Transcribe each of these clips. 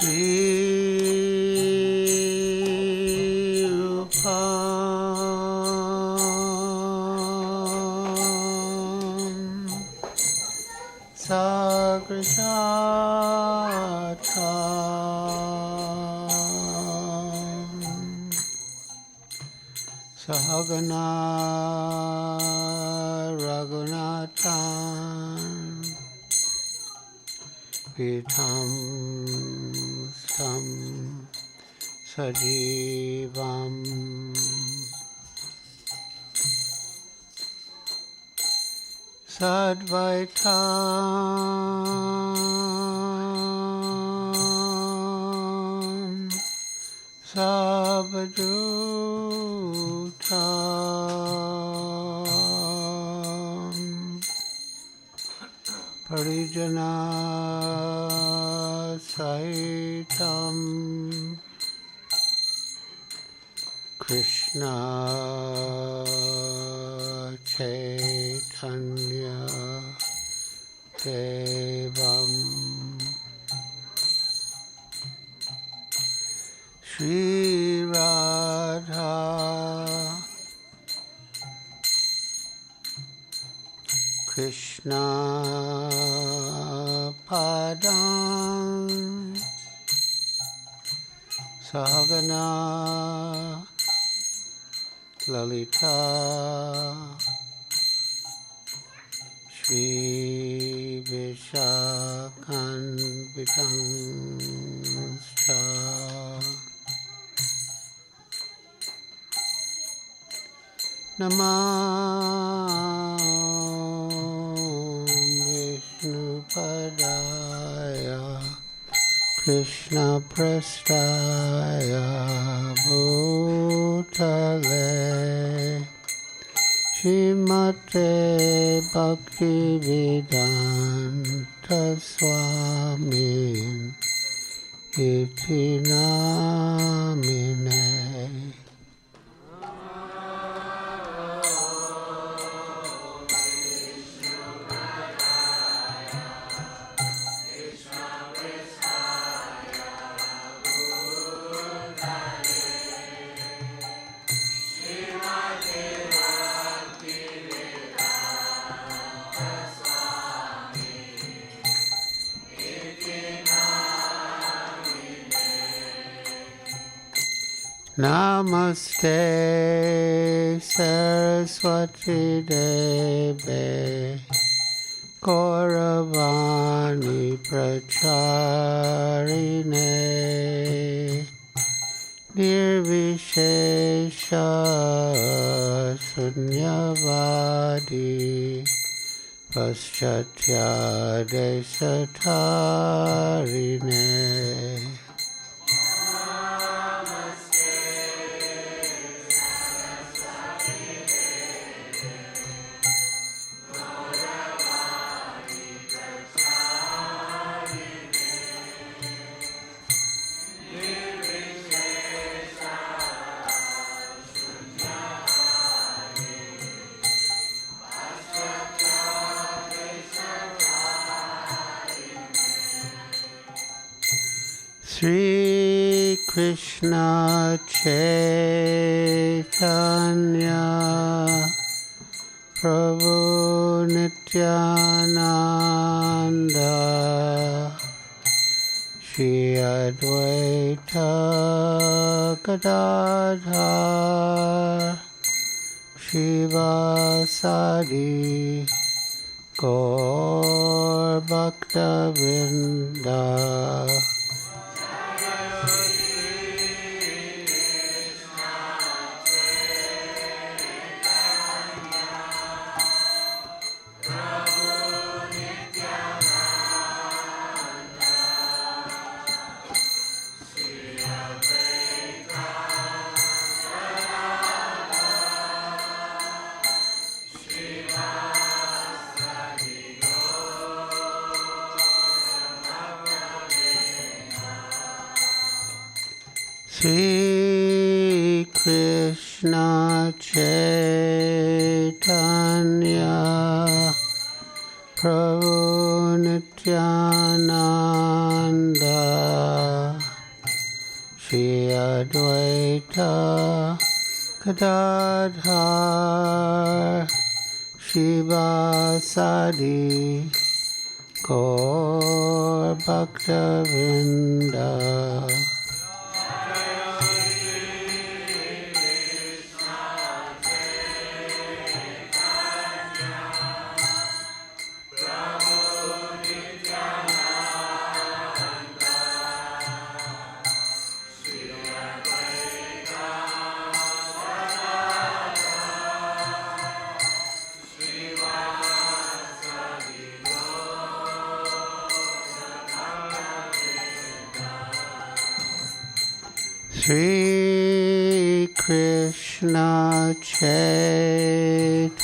Shri Rupam Sagrajatam Sahagana Raghunathan Vitam Sam Sajivam Sadvaitam Sabhadutam Parijana Sahitam Krishna Chaitanya Devam Shri Radha Krishna Padam Sahagana Lalita Shri Vishakhanvitamscha Namah Vishnupadaya Krishna Prastaya Bhutale Shrimate Bhaktivedanta Swamin Iti Namine Namaste Saraswati Deve Gauravani Pracharine Nirvishesha Sunyavadi Paschatya Desatarine Sri Krishna Chaitanya Prabhu Nityananda Shri Advaita Gadadhar Shivasadi Gaur Bhaktivedanta Sri Krishna Chaitanya Prabhu Nityananda Advaita Gadadhar Shivasadi Gaur Bhaktivedanta Sri Krishna Chaitanya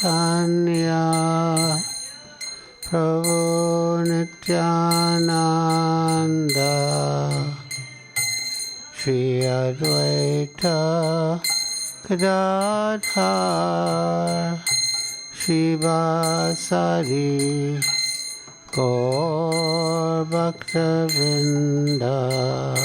Prabhu Nityananda Shri Advaita Gadadhar Shivasari Gaur Bhaktivedanta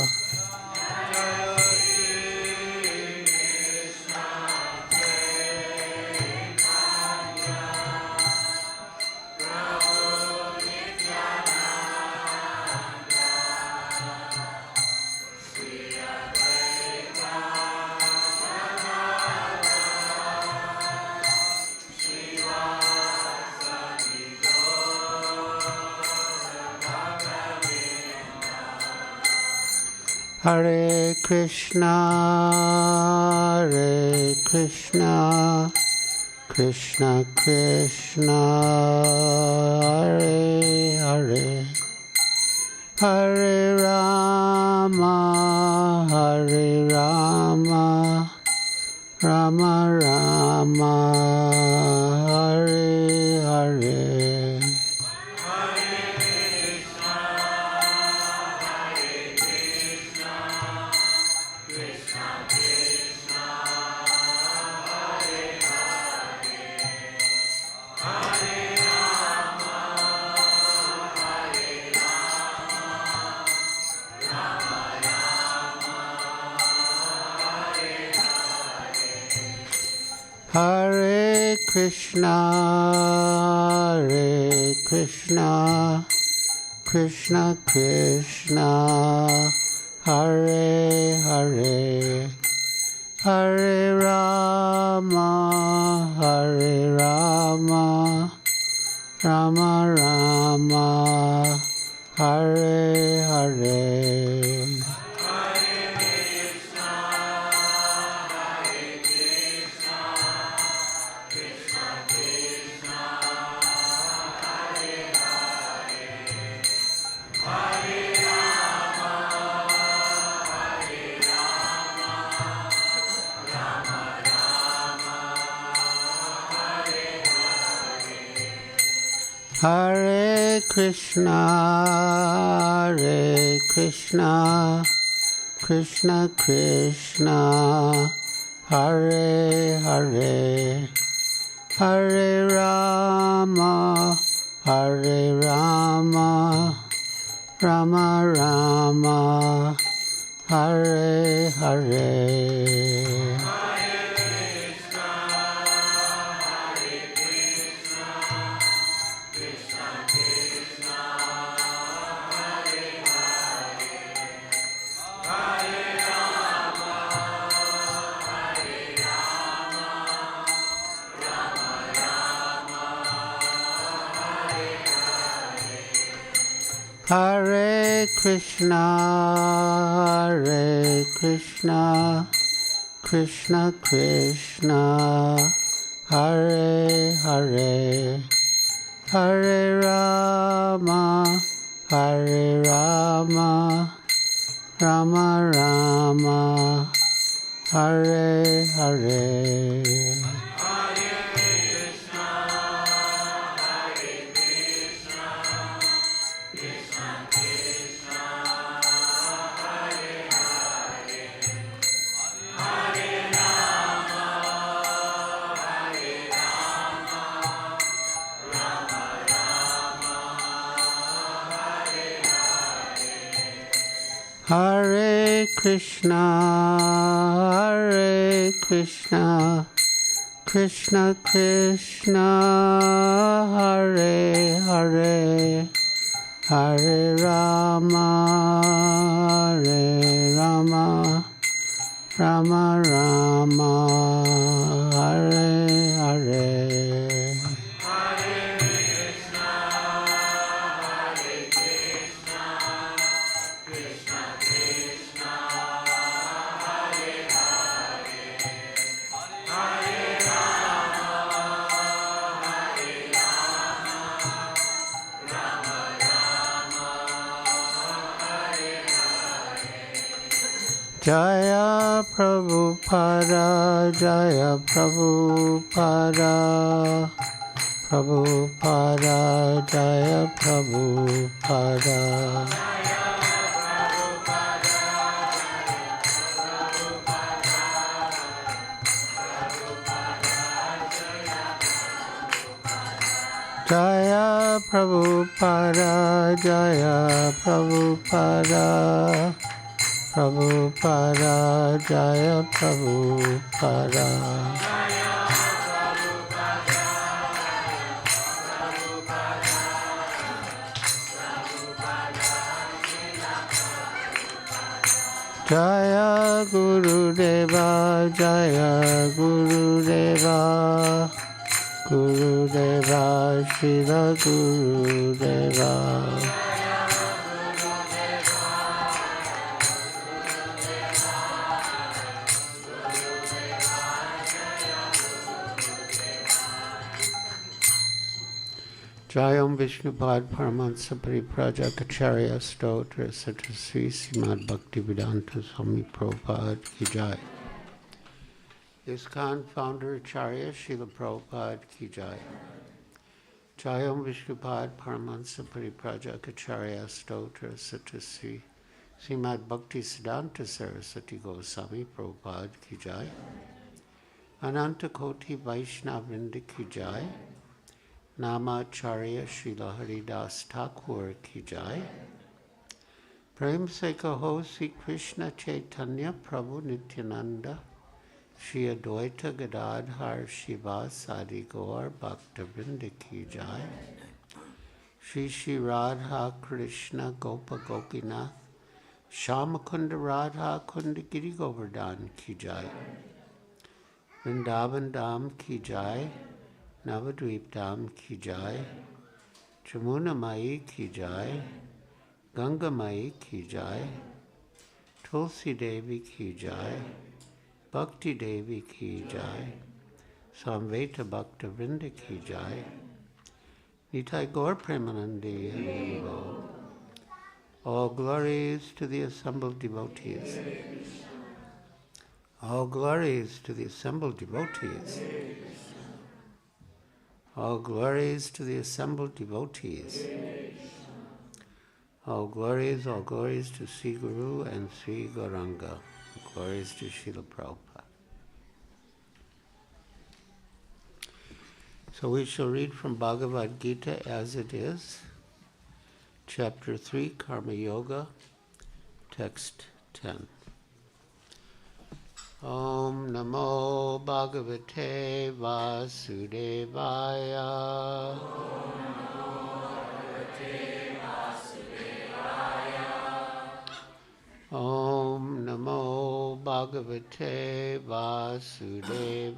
Hare Krishna, Krishna Krishna, Hare Hare, Hare Rama, Rama Rama, Hare Hare. Hare Krishna, Krishna Krishna, Hare Hare, Hare Rama, Rama Rama, Hare Hare. Hare Krishna, Krishna Krishna, Hare Hare, Hare Rama, Rama Rama, Hare Hare. Hare Krishna, Krishna Krishna, Hare Hare, Hare Rama, Rama Rama, Hare Hare. Hare Krishna, Hare Krishna, Krishna Krishna, Hare Hare, Hare Rama, Hare Rama, Rama Rama, Hare Hare. Jaya Prabhupada, Jaya Prabhupada, Prabhupada, Jaya Prabhupada. Jaya Prabhupada, Jaya Prabhupada, Prabhupada, Jaya Prabhupada. Jaya Gurudeva, Jaya Gurudeva, Gurudeva, Srila Gurudeva. Jayam Vishnupad Paramahansa Pariprajakacharya Stotra Satasri Srimad Bhaktivedanta Swami Prabhupada Ki Jai. ISKCON founder Acharya Srila Prabhupada Ki Jai. Jayam Vishnupad Paramahansa Pariprajakacharya Stotra Satasri Srimad Bhaktivedanta Saraswati Goswami Prabhupada Ki Jai. Ananta Koti Vaishnavrinda Ki Jai. Namacharya Srila Haridas Thakur Ki Jai. Prem Se Kaho Sri Krishna Chaitanya Prabhu Nityananda Shri Advaita Gadadhar Shivasadi Gaur Bhaktivinoda Ki Jai. Shri Shri Radha Krishna Gopa Gopinath Shamakunda Radha Kunda Giri Govardhan Ki Jai. Vrindavan Dham Ki Jai. Navadvip Dham Ki Jai, Jamuna Mai Ki Jai, Ganga Mai Ki Jai, Tulsi Devi Ki Jai, Bhakti Devi Ki Jai, Samveta Bhakta Vrinda Ki Jai, Nitai Gaur Premanandi Hari Bol. All glories to the assembled devotees. All glories to the assembled devotees. All glories to the assembled devotees. All glories to Sri Guru and Sri Gauranga. Glories to Srila Prabhupada. So we shall read from Bhagavad Gita as it is, Chapter 3, Karma Yoga, Text 10. Om Namo Bhagavate Vasudevaya. Om Namo Bhagavate Vasudevaya.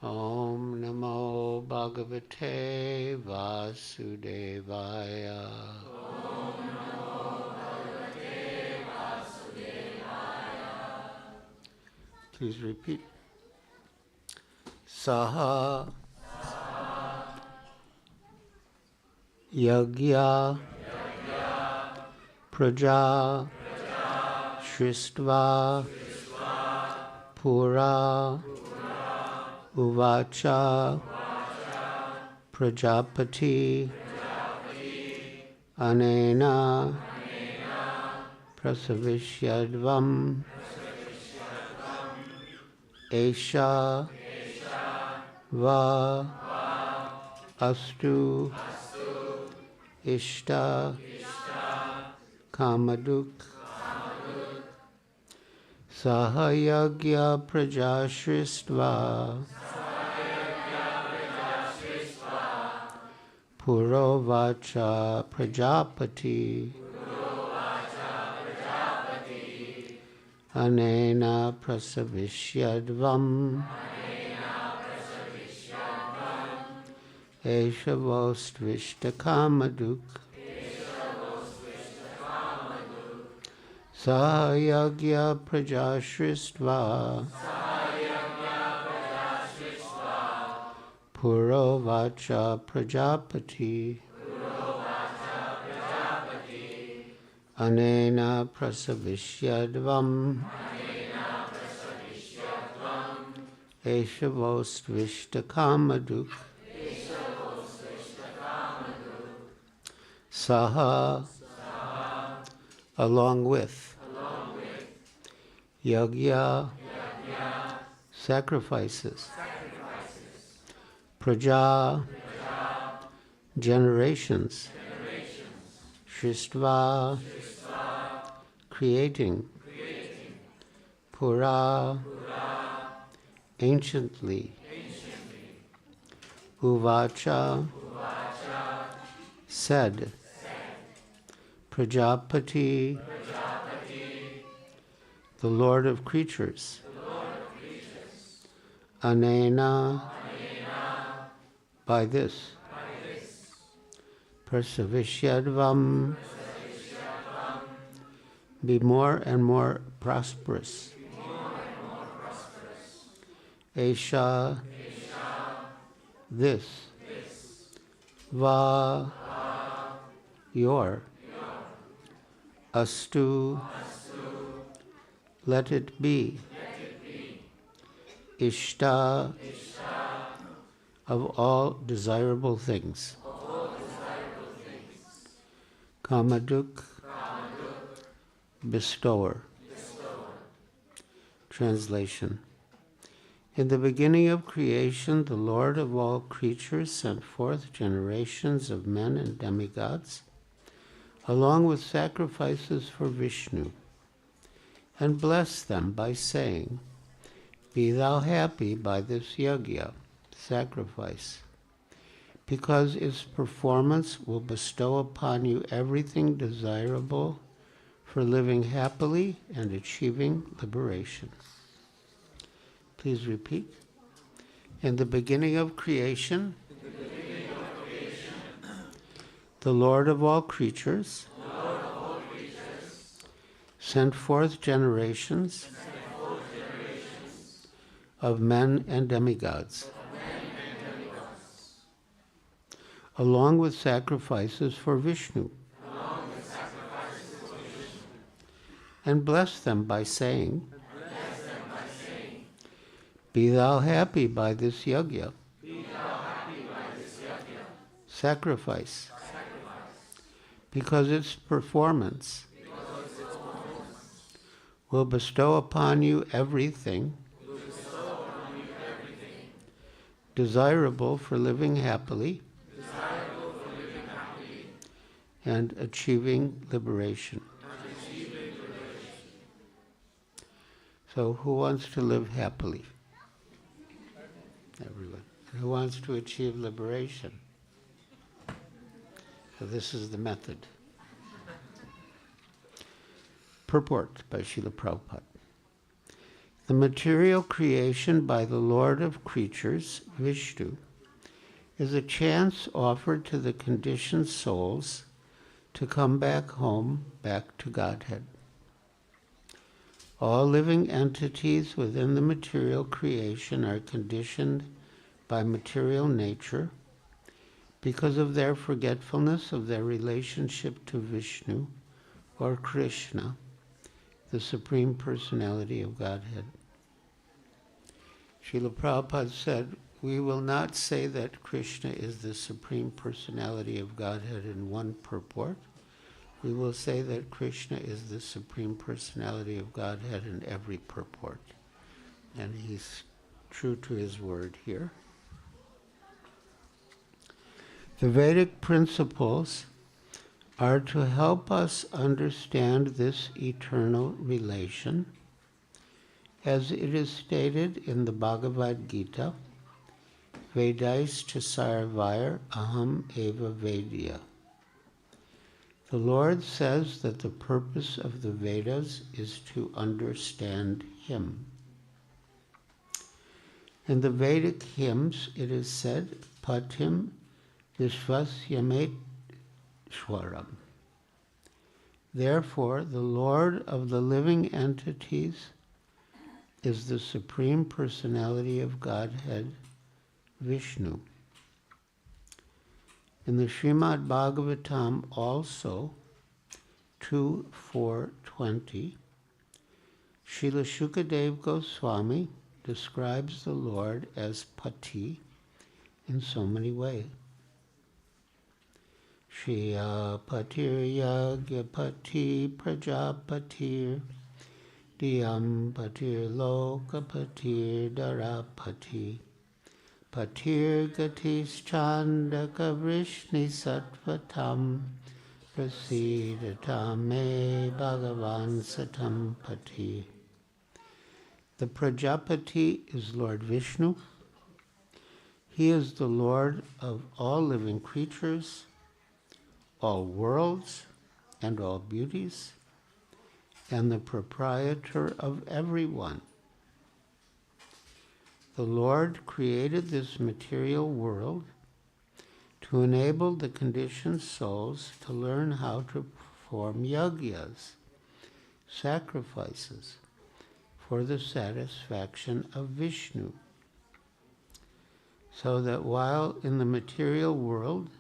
Om Namo Bhagavate Vasudevaya. Please repeat. Saha Yagya Praja Shristva Pura Uvacha Prajapati Anena Prasavishyadvam Esha Va Astu Ishta Kamaduk Sahayagya Prajashristva Purovacha Prajapati Anena Prasavishyadvam Eshavostvishta Sahayagya Prajashristva Purovacha Prajapati Anena Prasavishyadvam Eshavostvishta Saha along with Yagya sacrifices Praja generations Shristva creating Pura anciently Uvacha said Prajapati the Lord of creatures Anena by this Prasavishyadvam be more and more prosperous Esha this Va your Astu let it be Ishta of all desirable things Kamaduk bestower. Translation. In the beginning of creation, the Lord of all creatures sent forth generations of men and demigods, along with sacrifices for Vishnu, and blessed them by saying, "Be thou happy by this yajna," sacrifice, because its performance will bestow upon you everything desirable for living happily and achieving liberation. Please repeat. In the beginning of creation, the Lord of all creatures, sent forth generations of men and demigods, along with sacrifices for Vishnu, and blessed them by saying, "Be thou happy by this yajna," sacrifice, because its performance will bestow upon you everything desirable for living happily and achieving liberation. So who wants to live happily? Everyone. Who wants to achieve liberation? So this is the method. Purport by Srila Prabhupada. The material creation by the Lord of creatures, Vishnu, is a chance offered to the conditioned souls to come back home, back to Godhead. All living entities within the material creation are conditioned by material nature because of their forgetfulness of their relationship to Vishnu or Krishna, the Supreme Personality of Godhead. Srila Prabhupada said, we will not say that Krishna is the Supreme Personality of Godhead in one purport. We will say that Krishna is the Supreme Personality of Godhead in every purport. And he's true to his word here. The Vedic principles are to help us understand this eternal relation, as it is stated in the Bhagavad Gita, Vedais Sarvair Aham Eva Vedya. The Lord says that the purpose of the Vedas is to understand Him. In the Vedic hymns, it is said, Patim Vishvasyamet Shwaram. Therefore, the Lord of the living entities is the Supreme Personality of Godhead, Vishnu. In the Srimad Bhagavatam also, 2.4.20, Srila Shukadev Goswami describes the Lord as Pati in so many ways. Shriya Patir Yagya Pati Prajapatir Diyam Patir Loka Patir Darapati Patir Gatis Chandaka Vrishni Sattvatam Prasidatam Me Bhagavan Satam Pati. The Prajapati is Lord Vishnu. He is the Lord of all living creatures, all worlds, and all beauties, and the proprietor of everyone. The Lord created this material world to enable the conditioned souls to learn how to perform yagyas, sacrifices, for the satisfaction of Vishnu, so that while in the material world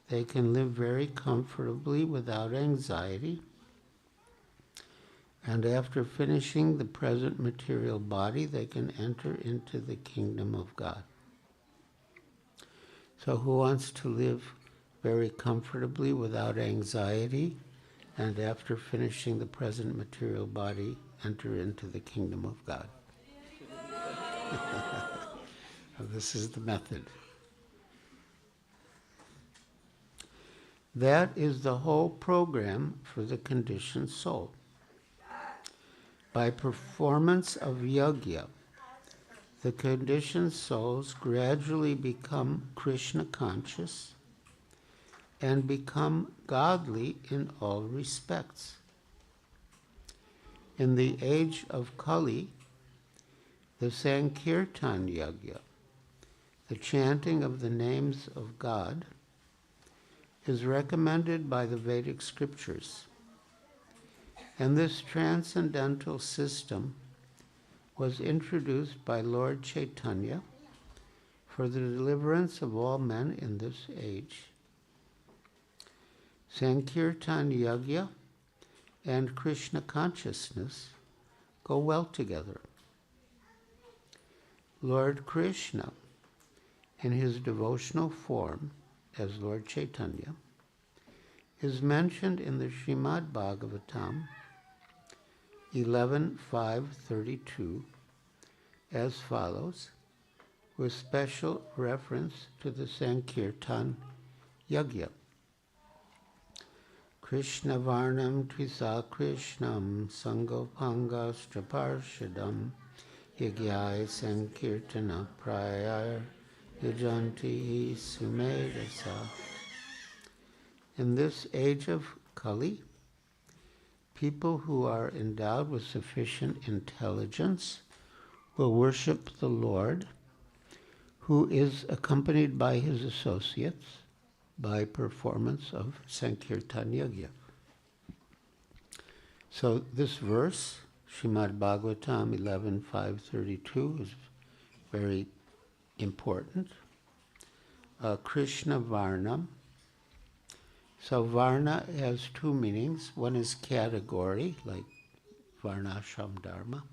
they can live very comfortably without anxiety, and after finishing the present material body, they can enter into the kingdom of God. So who wants to live very comfortably without anxiety, and after finishing the present material body, enter into the kingdom of God? This is the method. That is the whole program for the conditioned soul. By performance of yajna, the conditioned souls gradually become Krishna conscious and become godly in all respects. In the age of Kali, the Sankirtan Yajna, the chanting of the names of God, is recommended by the Vedic scriptures. And this transcendental system was introduced by Lord Chaitanya for the deliverance of all men in this age. Sankirtan Yajna and Krishna consciousness go well together. Lord Krishna, in his devotional form as Lord Chaitanya, is mentioned in the Srimad Bhagavatam 11.5.32 as follows, with special reference to the Sankirtan Yajna. Krishna Varnam Tvisa Krishnam Sangopangastra Parshadam Yagyai Sankirtana Prayar Yajanti Sumedasa. In this age of Kali, people who are endowed with sufficient intelligence will worship the Lord, who is accompanied by his associates by performance of Sankirtan Yajna. So this verse, Srimad Bhagavatam 11.5.32, is very important. Krishna Varnam. So Varna has two meanings. One is category, like Varnashram Dharma.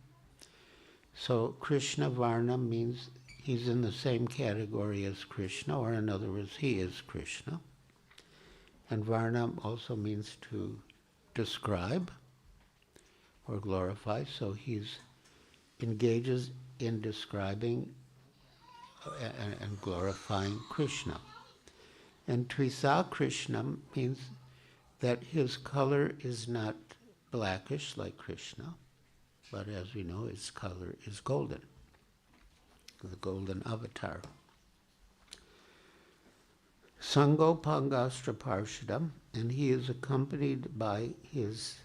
So Krishna Varna means he's in the same category as Krishna, or in other words, he is Krishna. And Varna also means to describe or glorify, so he's engages in describing and glorifying Krishna. And Tvisa Krishna means that his color is not blackish like Krishna, but as we know, his color is golden, the golden avatar. Sango Pangastra Parshadam, and he is accompanied by his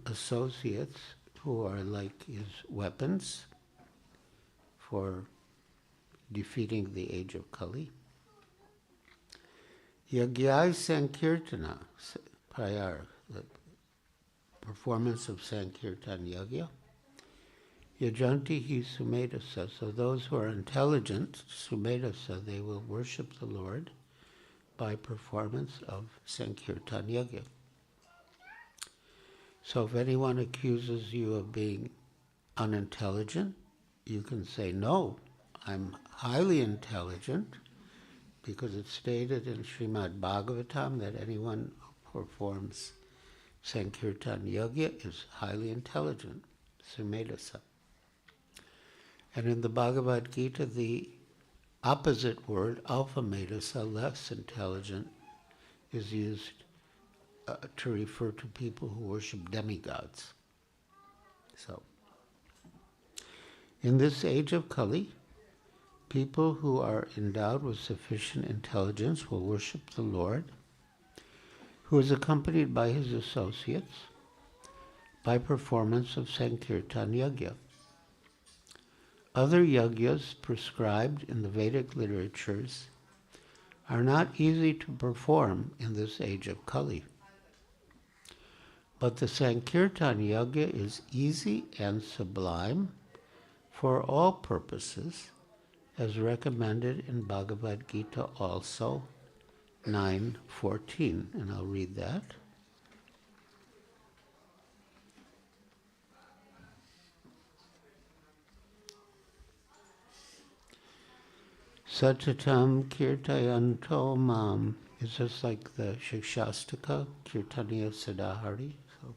associates who are like his weapons for defeating the age of Kali. Yagyai Sankirtana, Prayar, the performance of Sankirtan Yagya. Yajanti hi Sumedasa, so those who are intelligent, Sumedasa, they will worship the Lord by performance of Sankirtan Yagya. So if anyone accuses you of being unintelligent, you can say, no, I'm highly intelligent, because it's stated in Srimad Bhagavatam that anyone who performs Sankirtan Yagya is highly intelligent, Sumedasa. And in the Bhagavad Gita, the opposite word, Alphamedasa, less intelligent, is used to refer to people who worship demigods. So, in this age of Kali, people who are endowed with sufficient intelligence will worship the Lord, who is accompanied by his associates by performance of Sankirtan Yagya. Other yagyas prescribed in the Vedic literatures are not easy to perform in this age of Kali. But the Sankirtan Yagya is easy and sublime for all purposes, as recommended in Bhagavad Gita also, 9:14, and I'll read that. Satatam kirtayanto mam. Is this like the Shikshastaka, Kirtaniya Sadahari? So,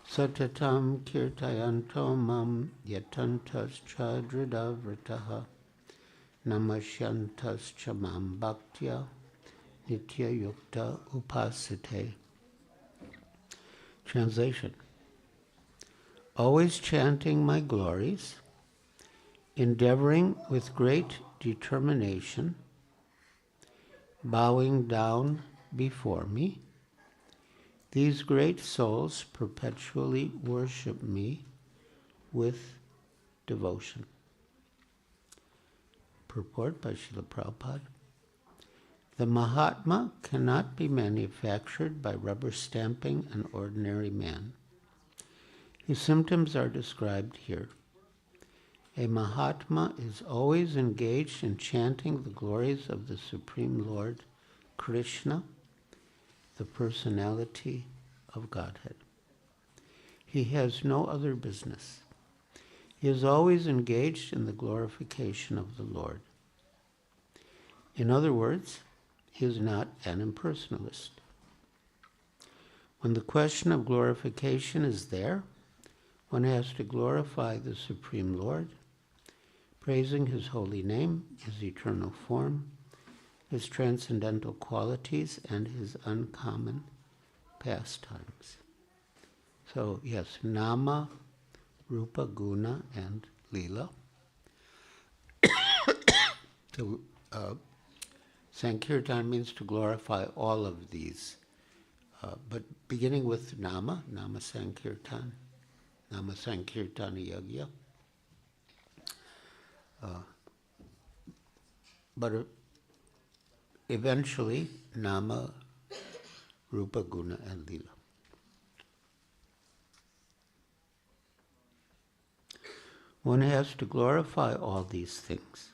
Satatam kirtayanto mam yatantas chadrida vritaha namasyantas chamam bhaktya nitya yukta upasite. Translation. Always chanting my glories, endeavoring with great determination, bowing down before me, these great souls perpetually worship me with devotion. Purport by Srila Prabhupada. The Mahatma cannot be manufactured by rubber stamping an ordinary man. His symptoms are described here. A Mahatma is always engaged in chanting the glories of the Supreme Lord, Krishna, the personality of Godhead. He has no other business. He is always engaged in the glorification of the Lord. In other words, he is not an impersonalist. When the question of glorification is there, one has to glorify the Supreme Lord, praising his holy name, his eternal form, his transcendental qualities, and his uncommon pastimes. So, yes, Nama, Rupa, Guna, and Lila. So, Sankirtan means to glorify all of these, but beginning with Nama Sankirtan, Nama Sankirtana Yagya. But eventually, Nama, Rupa, Guna, and Lila. One has to glorify all these things.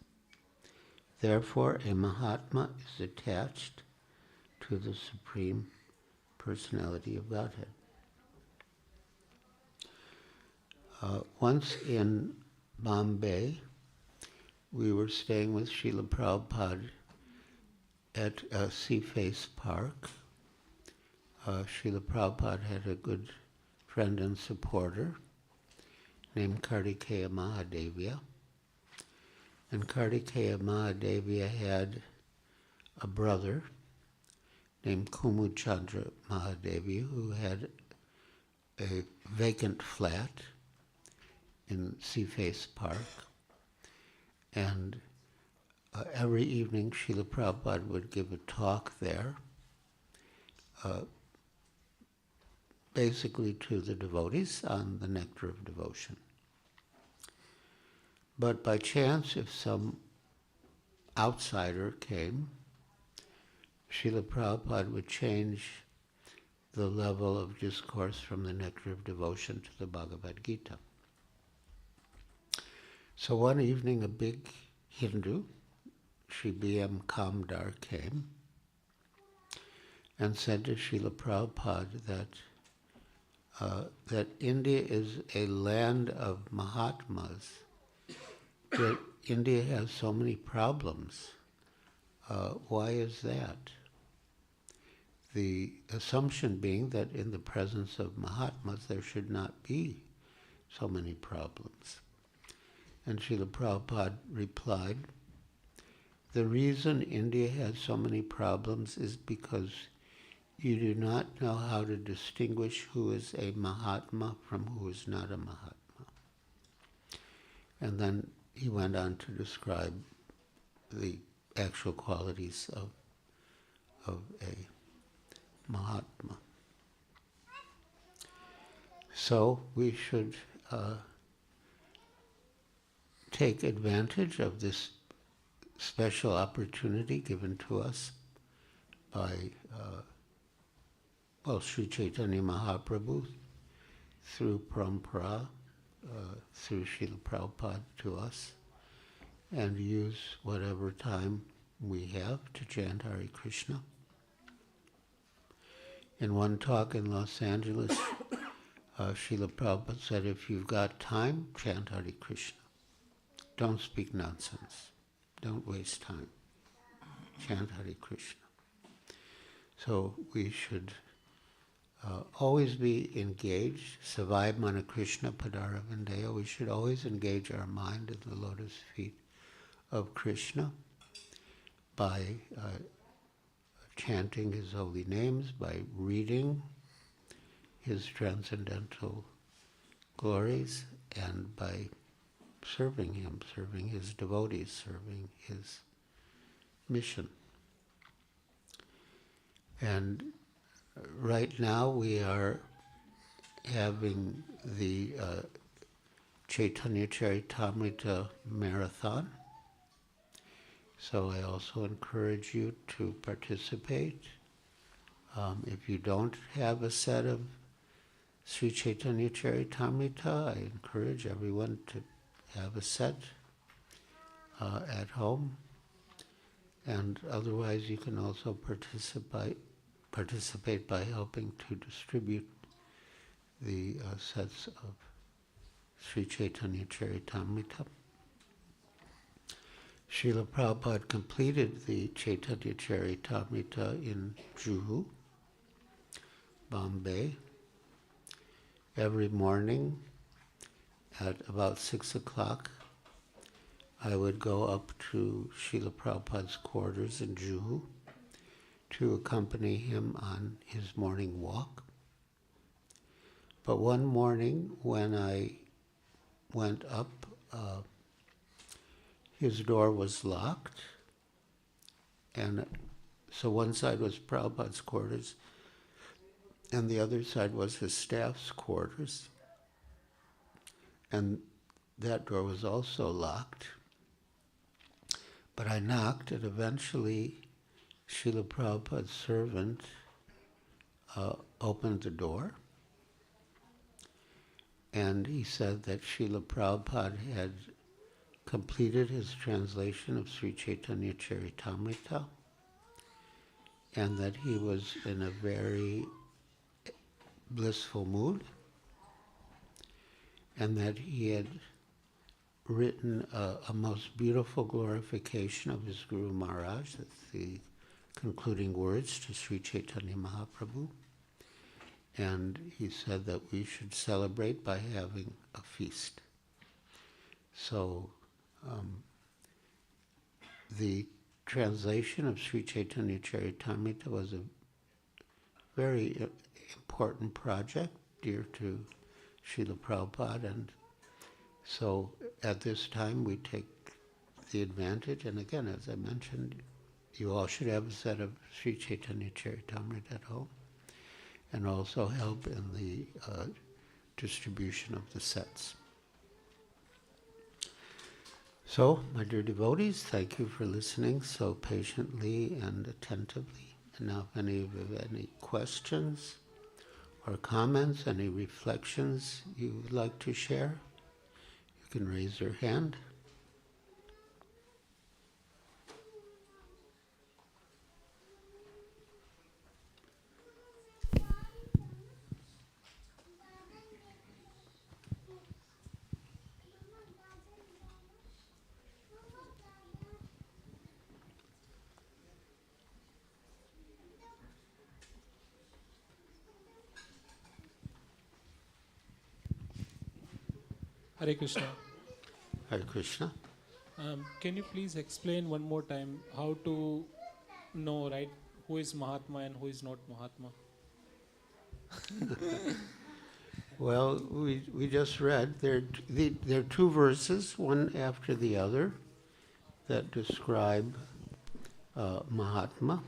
Therefore, a Mahatma is attached to the Supreme Personality of Godhead. Once in Bombay, we were staying with Srila Prabhupada at Seaface Park. Srila Prabhupada had a good friend and supporter named Kartikeya Mahadevya. And Kartikeya Mahadevya had a brother named Kumudchandra Mahadevi who had a vacant flat in Seaface Park, and every evening Srila Prabhupada would give a talk there, basically to the devotees on the nectar of devotion. But by chance, if some outsider came, Srila Prabhupada would change the level of discourse from the nectar of devotion to the Bhagavad Gita. So one evening a big Hindu, Sri B.M. Kamdar, came and said to Srila Prabhupada that India is a land of Mahatmas, that India has so many problems. Why is that? The assumption being that in the presence of Mahatmas there should not be so many problems. And Srila Prabhupada replied, the reason India has so many problems is because you do not know how to distinguish who is a Mahatma from who is not a Mahatma. And then he went on to describe the actual qualities of a Mahatma. So we should take advantage of this special opportunity given to us by Sri Chaitanya Mahaprabhu through Parampara, through Srila Prabhupada to us, and use whatever time we have to chant Hare Krishna. In one talk in Los Angeles, Srila Prabhupada said, if you've got time, chant Hare Krishna. Don't speak nonsense. Don't waste time. Chant Hare Krishna. So we should always be engaged. Savai Mana Krishna Padara Vindeya. We should always engage our mind in the lotus feet of Krishna by chanting his holy names, by reading his transcendental glories, and by serving him, serving his devotees, serving his mission. And right now we are having the Chaitanya Charitamrita Marathon. So I also encourage you to participate. If you don't have a set of Sri Chaitanya Charitamrita, I encourage everyone to have a set at home. And otherwise you can also participate by helping to distribute the sets of Sri Chaitanya Charitamrita. Srila Prabhupada completed the Chaitanya Charitamrita in Juhu, Bombay. Every morning at about 6 o'clock, I would go up to Srila Prabhupada's quarters in Juhu to accompany him on his morning walk. But one morning when I went up, his door was locked, and so one side was Prabhupada's quarters, and the other side was his staff's quarters, and that door was also locked. But I knocked, and eventually Srila Prabhupada's servant opened the door, and he said that Srila Prabhupada had completed his translation of Sri Chaitanya Charitamrita, and that he was in a very blissful mood, and that he had written a most beautiful glorification of his Guru Maharaj. That's the concluding words to Sri Chaitanya Mahaprabhu. And he said that we should celebrate by having a feast. So the translation of Sri Chaitanya Charitamrita was a very important project, dear to Srila Prabhupada, and so at this time we take the advantage, and again, as I mentioned, you all should have a set of Sri Chaitanya Charitamrita at home, and also help in the distribution of the sets. So, my dear devotees, thank you for listening so patiently and attentively. And now if any of you have any questions or comments, any reflections you would like to share, you can raise your hand. Hare Krishna. Hare Krishna. Can you please explain one more time how to know, right, who is Mahatma and who is not Mahatma? Well, we just read, there are two verses, one after the other, that describe Mahatma.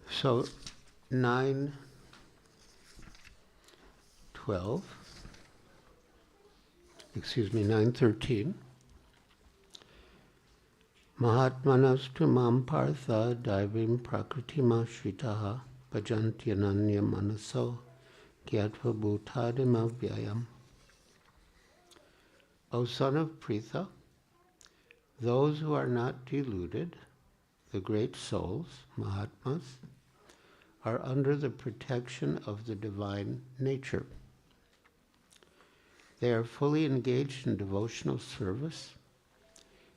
So 9:13. Mahatmanastu mam partha daivim prakritima shritaha bhajantyananya manaso gyatva bhutadim avyayam. O son of Pritha, those who are not deluded, the great souls, Mahatmas, are under the protection of the divine nature. They are fully engaged in devotional service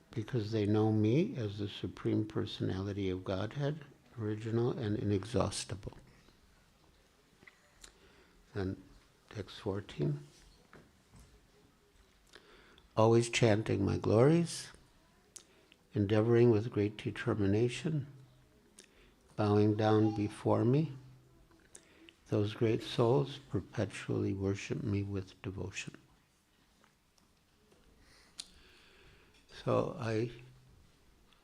because they know me as the Supreme Personality of Godhead, original and inexhaustible. And text 14. Always chanting my glories, endeavoring with great determination, bowing down before me, those great souls perpetually worship me with devotion. So I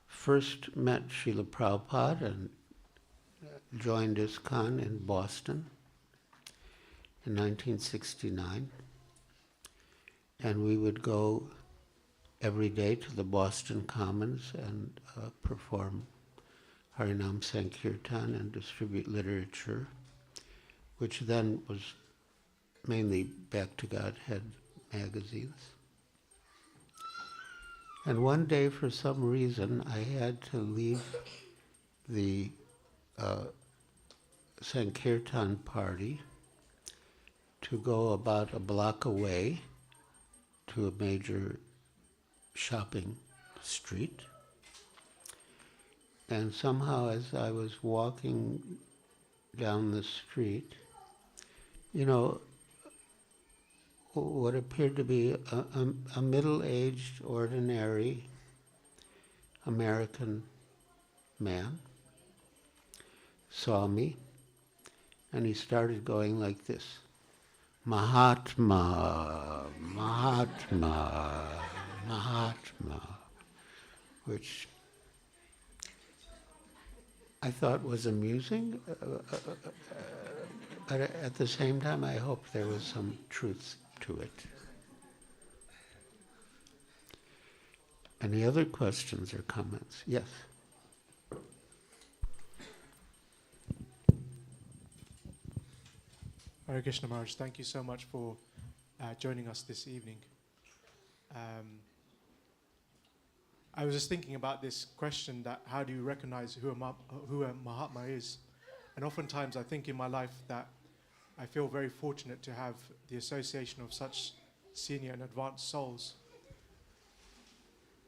first met Srila Prabhupada and joined ISKCON in Boston in 1969. And we would go every day to the Boston Commons and perform Harinam Sankirtan and distribute literature, which then was mainly Back to Godhead magazines. And one day, for some reason, I had to leave the Sankirtan party to go about a block away to a major shopping street. And somehow, as I was walking down the street, what appeared to be a middle-aged, ordinary American man saw me, and he started going like this, Mahatma, Mahatma, Mahatma, which I thought was amusing, but at the same time I hoped there was some truth to it. Any other questions or comments? Yes. Hare Krishna Maharaj, thank you so much for joining us this evening. I was just thinking about this question that how do you recognize who a Mahatma is? And oftentimes I think in my life that I feel very fortunate to have the association of such senior and advanced souls.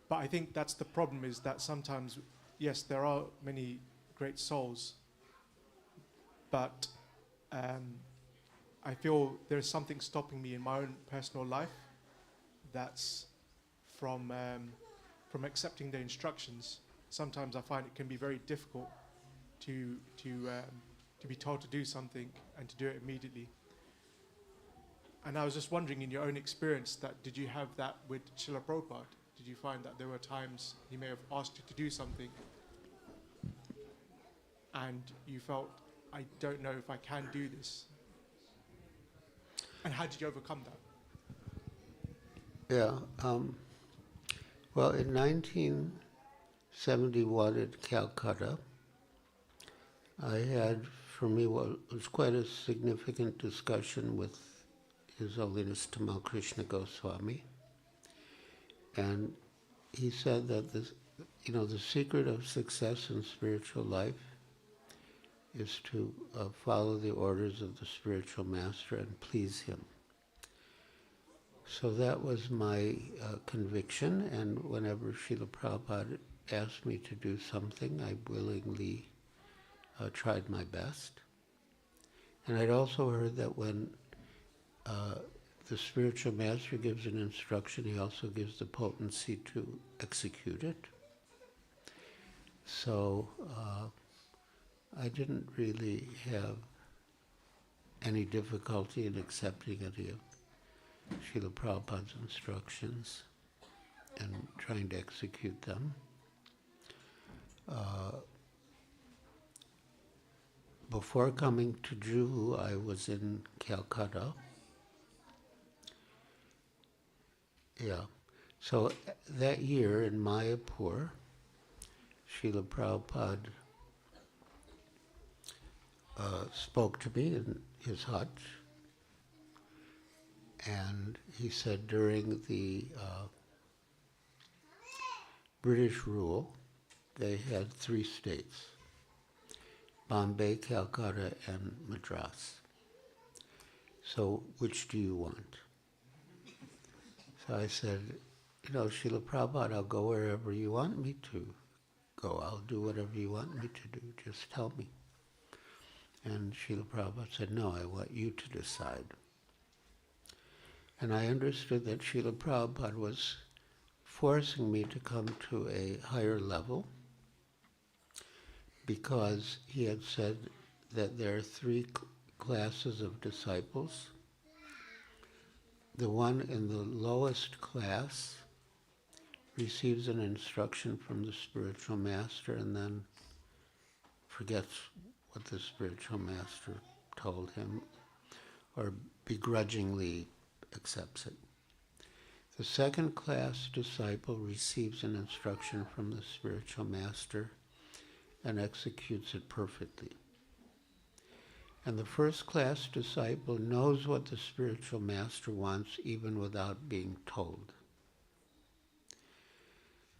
But I think that's the problem, is that sometimes, yes, there are many great souls, but I feel there's something stopping me in my own personal life that's from accepting the instructions. Sometimes I find it can be very difficult to be told to do something and to do it immediately. And I was just wondering, in your own experience, that did you have that with Srila Prabhupada? Did you find that there were times he may have asked you to do something and you felt, I don't know if I can do this? And how did you overcome that? Yeah. Well, in 1971 at Calcutta, I had, for me, what was quite a significant discussion with His Holiness Tamal Krishna Goswami. And he said that the secret of success in spiritual life is to follow the orders of the spiritual master and please him. So that was my conviction, and whenever Srila Prabhupada asked me to do something, I willingly tried my best. And I'd also heard that when the spiritual master gives an instruction, he also gives the potency to execute it. So I didn't really have any difficulty in accepting any of Srila Prabhupada's instructions and trying to execute them. Before coming to Juhu, I was in Calcutta. Yeah. So that year in Mayapur, Srila Prabhupada spoke to me in his hut, and he said during the British rule, they had 3 states: Bombay, Calcutta, and Madras. So which do you want? So I said, Srila Prabhupada, I'll go wherever you want me to go. I'll do whatever you want me to do. Just tell me. And Srila Prabhupada said, no, I want you to decide. And I understood that Srila Prabhupada was forcing me to come to a higher level because he had said that there are 3 classes of disciples. The one in the lowest class receives an instruction from the spiritual master and then forgets what the spiritual master told him, or begrudgingly accepts it. The second class disciple receives an instruction from the spiritual master and executes it perfectly. And the first class disciple knows what the spiritual master wants even without being told.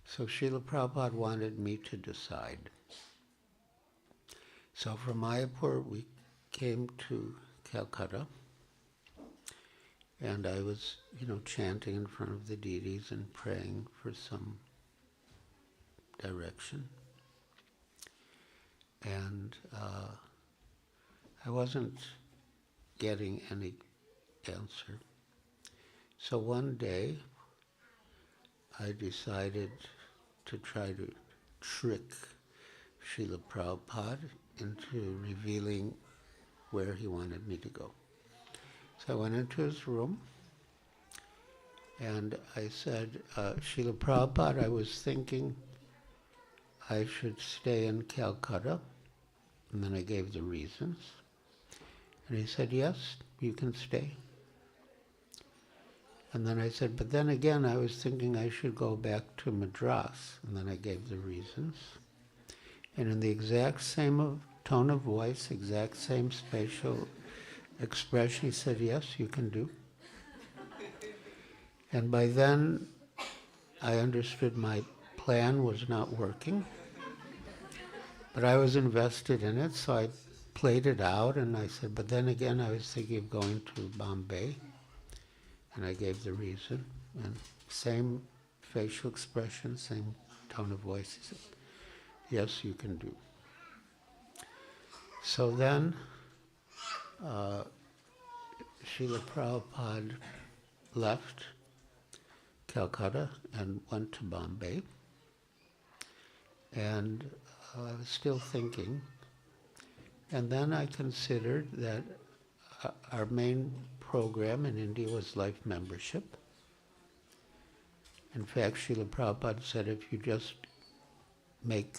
So Srila Prabhupada wanted me to decide. So from Mayapur we came to Calcutta, and I was, chanting in front of the deities and praying for some direction. And I wasn't getting any answer. So one day, I decided to try to trick Srila Prabhupada into revealing where he wanted me to go. So I went into his room, and I said, Srila Prabhupada, I was thinking I should stay in Calcutta. And then I gave the reasons. And he said, yes, you can stay. And then I said, but then again, I was thinking I should go back to Madras. And then I gave the reasons. And in the exact same tone of voice, exact same spatial expression, he said, yes, you can do. And by then, I understood my plan was not working. But I was invested in it, so I played it out, and I said, but then again, I was thinking of going to Bombay, and I gave the reason, and same facial expression, same tone of voice. He said, yes, you can do. So then, Srila Prabhupada left Calcutta and went to Bombay. And I was still thinking. And then I considered that our main program in India was life membership. In fact, Srila Prabhupada said if you just make,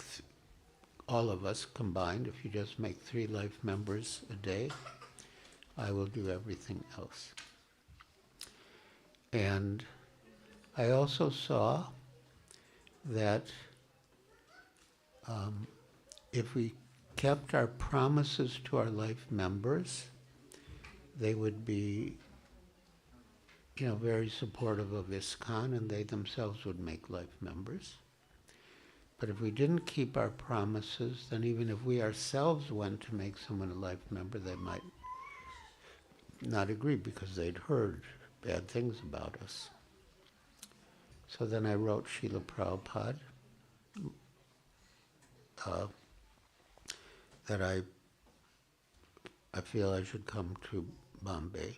all of us combined, if you just make 3 life members a day, I will do everything else. And I also saw that if we kept our promises to our life members, they would be, very supportive of ISKCON, and they themselves would make life members. But if we didn't keep our promises, then even if we ourselves went to make someone a life member, they might not agree because they'd heard bad things about us. So then I wrote Srila Prabhupada that I feel I should come to Bombay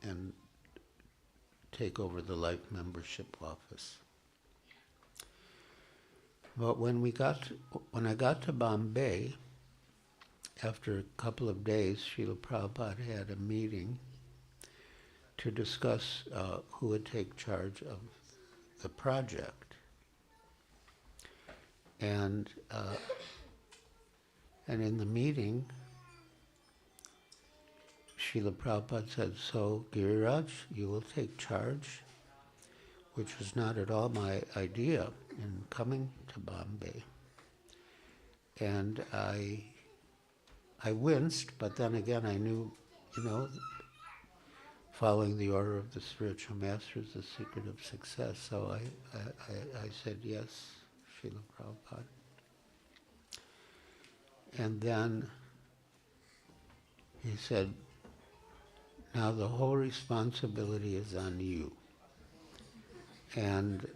and take over the life membership office. But when I got to Bombay, after a couple of days, Srila Prabhupada had a meeting to discuss who would take charge of the project. And in the meeting, Srila Prabhupada said, so Giriraj, you will take charge, which was not at all my idea in coming to Bombay. And I winced, but then again I knew, following the order of the spiritual master is the secret of success. So I said yes, Srila Prabhupada. And then he said, now the whole responsibility is on you. And,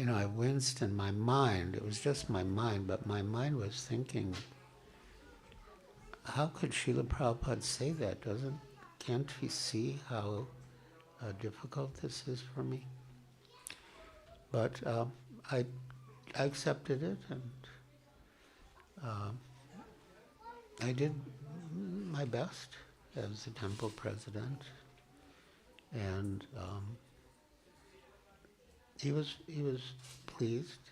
I winced in my mind. It was just my mind, but my mind was thinking, how could Srila Prabhupada say that? Can't he see how difficult this is for me? But I accepted it, and I did my best as the temple president, and he was pleased.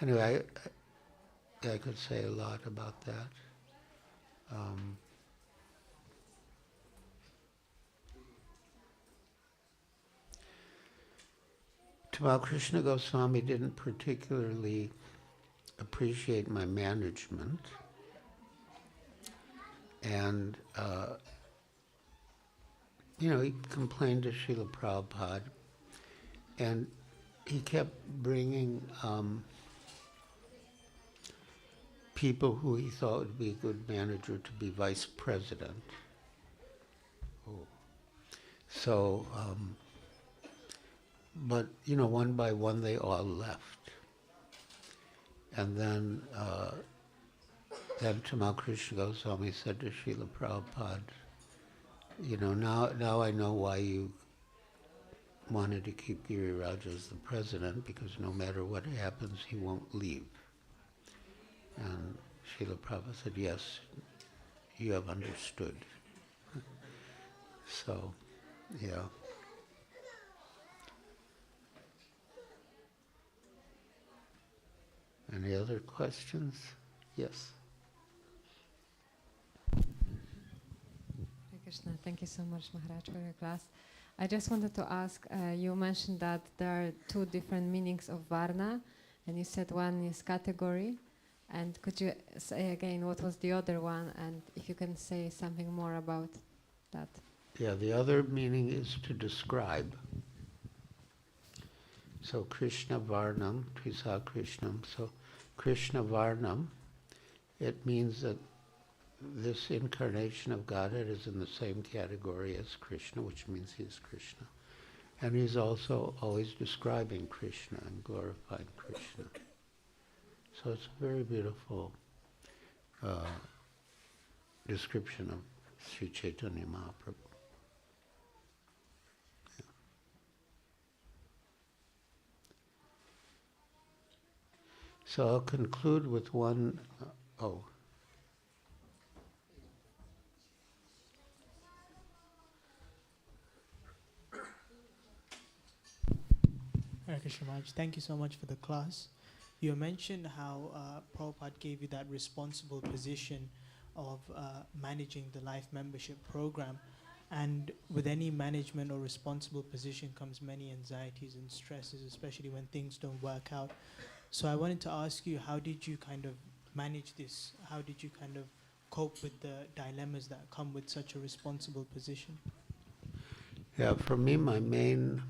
Anyway, I could say a lot about that. Tamal Krishna Goswami didn't particularly appreciate my management, and he complained to Srila Prabhupada, and he kept bringing people who he thought would be a good manager to be vice president. So, but one by one they all left. And then Tamal Krishna Goswami said to Srila Prabhupada, now I know why you wanted to keep Giriraj as the president, because no matter what happens, he won't leave. And Srila Prabhupada said, yes, you have understood. So, yeah. Any other questions? Yes. Hare Krishna, thank you so much, Maharaj, for your class. I just wanted to ask, you mentioned that there are 2 different meanings of Varna, and you said one is category. And could you say again what was the other one, and if you can say something more about that? Yeah, the other meaning is to describe. So Krishna Varnam, Trisa Krishnam. So Krishna Varnam, it means that this incarnation of Godhead is in the same category as Krishna, which means he is Krishna. And he's also always describing Krishna and glorifying Krishna. So it's a very beautiful description of Sri Chaitanya Mahaprabhu. Yeah. So I'll conclude with one, Hare Krishna Maharaj, thank you so much for the class. You mentioned how Prabhupada gave you that responsible position of managing the life membership program. And with any management or responsible position comes many anxieties and stresses, especially when things don't work out. So I wanted to ask you, how did you kind of manage this? How did you kind of cope with the dilemmas that come with such a responsible position? yeah, for me, my main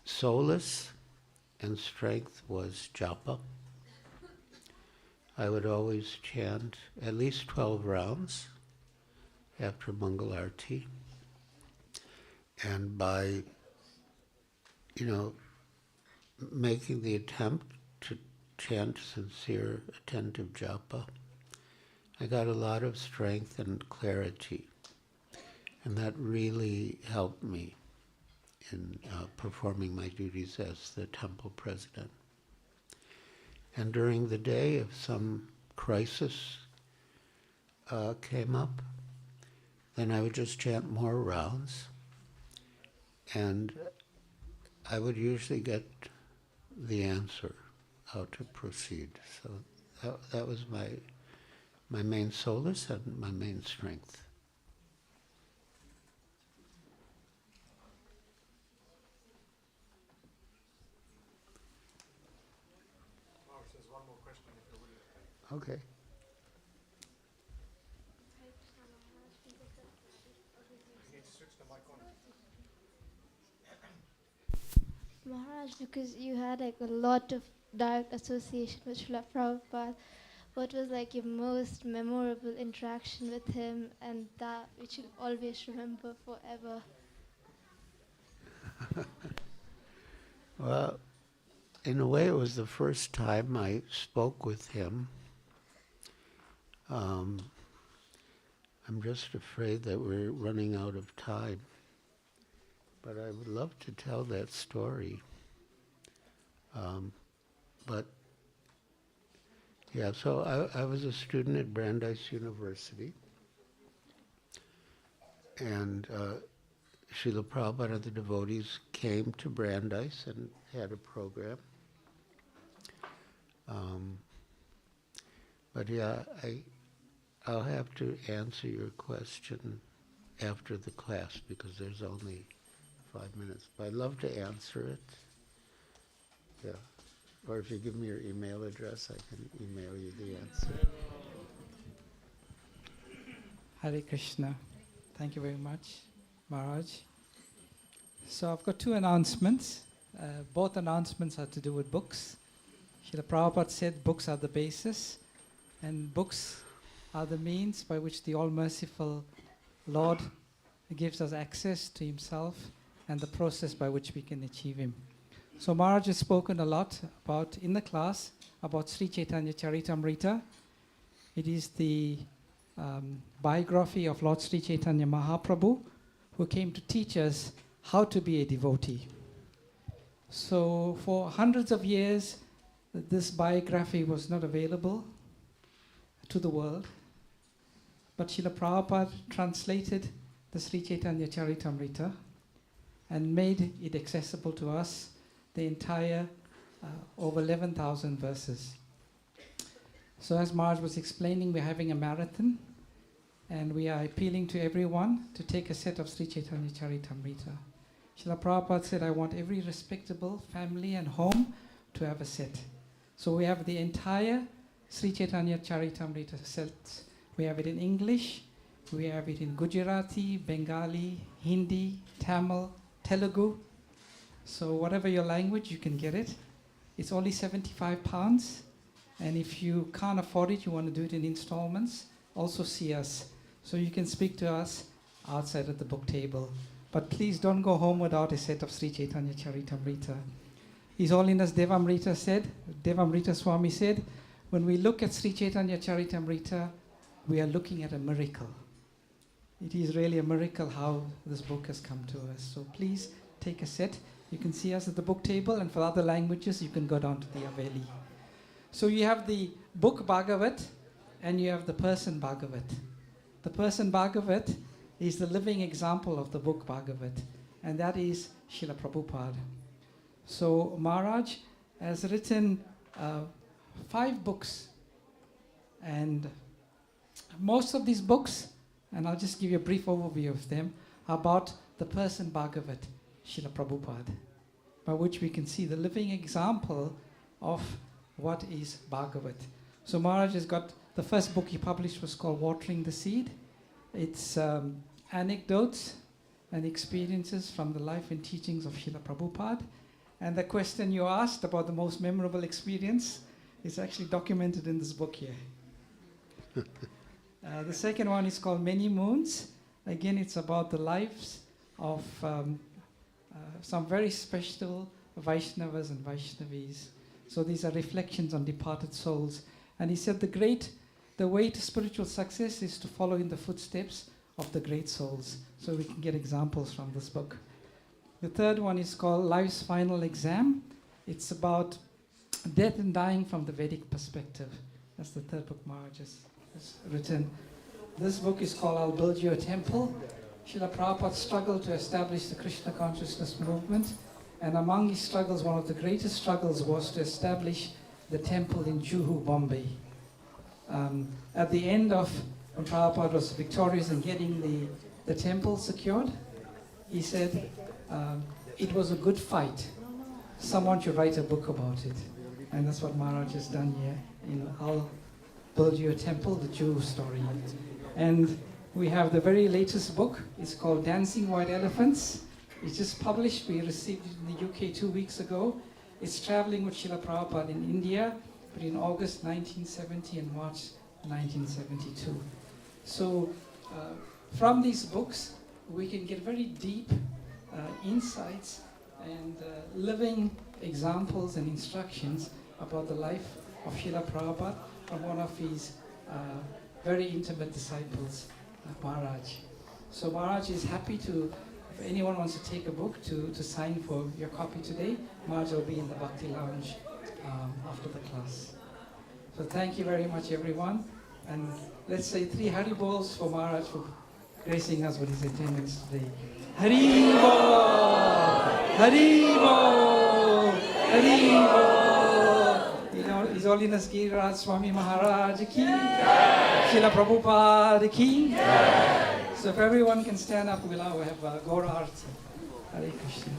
solace and strength was japa. I would always chant at least 12 rounds after Mangal Arati. And by, making the attempt to chant sincere, attentive japa, I got a lot of strength and clarity. And that really helped me in performing my duties as the temple president. And during the day, if some crisis came up, then I would just chant more rounds, and I would usually get the answer how to proceed. So that was my main solace and my main strength. There's one more question if you're willing to take. Okay. You need to switch the mic on. Maharaj, because you had like a lot of direct association with Srila Prabhupada, what was like your most memorable interaction with him and that which you'll always remember forever? Well, in a way, it was the first time I spoke with him. I'm just afraid that we're running out of time. But I would love to tell that story. But yeah, so I was a student at Brandeis University. And Srila Prabhupada and the devotees came to Brandeis and had a program. But yeah, I'll have to answer your question after the class because there's only 5 minutes. But I'd love to answer it. Yeah. Or if you give me your email address, I can email you the answer. Hare Krishna. Thank you very much, Maharaj. So I've got two announcements. Both announcements are to do with books. Srila Prabhupada said books are the basis, and books are the means by which the All-Merciful Lord gives us access to Himself and the process by which we can achieve Him. So Maharaj has spoken a lot about, in the class, about Sri Chaitanya Charitamrita. It is the biography of Lord Sri Chaitanya Mahaprabhu, who came to teach us how to be a devotee. So for hundreds of years, this biography was not available to the world. But Srila Prabhupada translated the Sri Chaitanya Charitamrita and made it accessible to us, the entire over 11,000 verses. So as Maharaj was explaining, we're having a marathon, and we are appealing to everyone to take a set of Sri Chaitanya Charitamrita. Srila Prabhupada said, I want every respectable family and home to have a set. So we have the entire Sri Chaitanya Charitamrita set. We have it in English, we have it in Gujarati, Bengali, Hindi, Tamil, Telugu. So whatever your language, you can get it. It's only £75. And if you can't afford it, you want to do it in installments, also see us. So you can speak to us outside at the book table. But please don't go home without a set of Sri Chaitanya Charitamrita. His Holiness Devamrita Swami said, when we look at Sri Chaitanya Charitamrita, we are looking at a miracle. It is really a miracle how this book has come to us. So please take a set. You can see us at the book table, and for other languages, you can go down to the Haveli. So you have the book Bhagavat, and you have the person Bhagavat. The person Bhagavat is the living example of the book Bhagavat, and that is Srila Prabhupada. So Maharaj has written 5 books, and most of these books, and I'll just give you a brief overview of them, are about the person Bhagavat, Srila Prabhupada, by which we can see the living example of what is Bhagavat. So Maharaj has got, the first book he published was called Watering the Seed. It's anecdotes and experiences from the life and teachings of Srila Prabhupada. And the question you asked about the most memorable experience is actually documented in this book here. The second one is called Many Moons. Again, it's about the lives of some very special Vaishnavas and Vaishnavis. So these are reflections on departed souls. And he said the way to spiritual success is to follow in the footsteps of the great souls. So we can get examples from this book. The third one is called Life's Final Exam. It's about death and dying from the Vedic perspective. That's the third book Maharaj has written. This book is called I'll Build You a Temple. Srila Prabhupada struggled to establish the Krishna consciousness movement, and among his struggles, one of the greatest struggles was to establish the temple in Juhu, Bombay. At the end of when Prabhupada was victorious in getting the temple secured, he said, it was a good fight. Someone should write a book about it. And that's what Maharaj has done here. I'll Build You a Temple, the Jew story. And we have the very latest book. It's called Dancing White Elephants. It's just published. We received it in the UK 2 weeks ago. It's traveling with Srila Prabhupada in India between August 1970 and March 1972. So from these books, we can get very deep insights and living examples and instructions about the life of Srila Prabhupada from one of his very intimate disciples, Maharaj. So Maharaj is happy to, if anyone wants to take a book to sign for your copy today, Maharaj will be in the Bhakti Lounge after the class. So thank you very much, everyone. And let's say 3 Hari Bols for Maharaj for gracing us with his attendance today. Hari Bol! Hari Bol! Hari Bol! His Holiness Giriraj Swami Maharaj ki, Srila Prabhupada ki. So if everyone can stand up, we'll have Gaura Arti. Hare Krishna.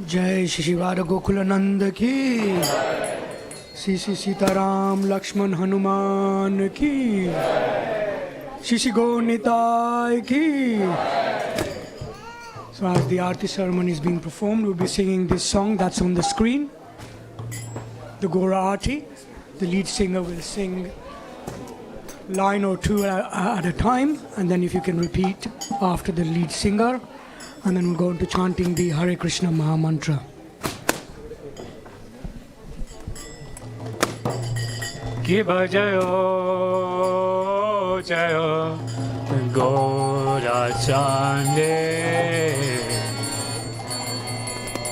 जय श्री शिवार गोकुल नंद की, श्री श्री सीताराम लक्ष्मण हनुमान की, श्री श्री गौर निताय की. So as the Aarti ceremony is being performed, we'll be singing this song that's on the screen, the Gaura Aarti. The lead singer will sing line or two at a time, and then if you can repeat after the lead singer, and then we'll go into chanting the Hare Krishna Maha Mantra. Kiba Jayo Jayo Gaura Chande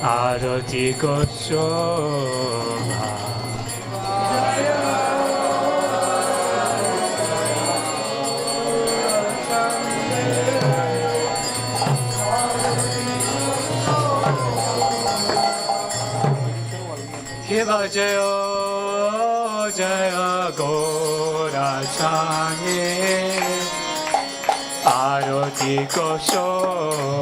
Arati Koshobha Kiba Jayo Gora Chane Aroti Kosho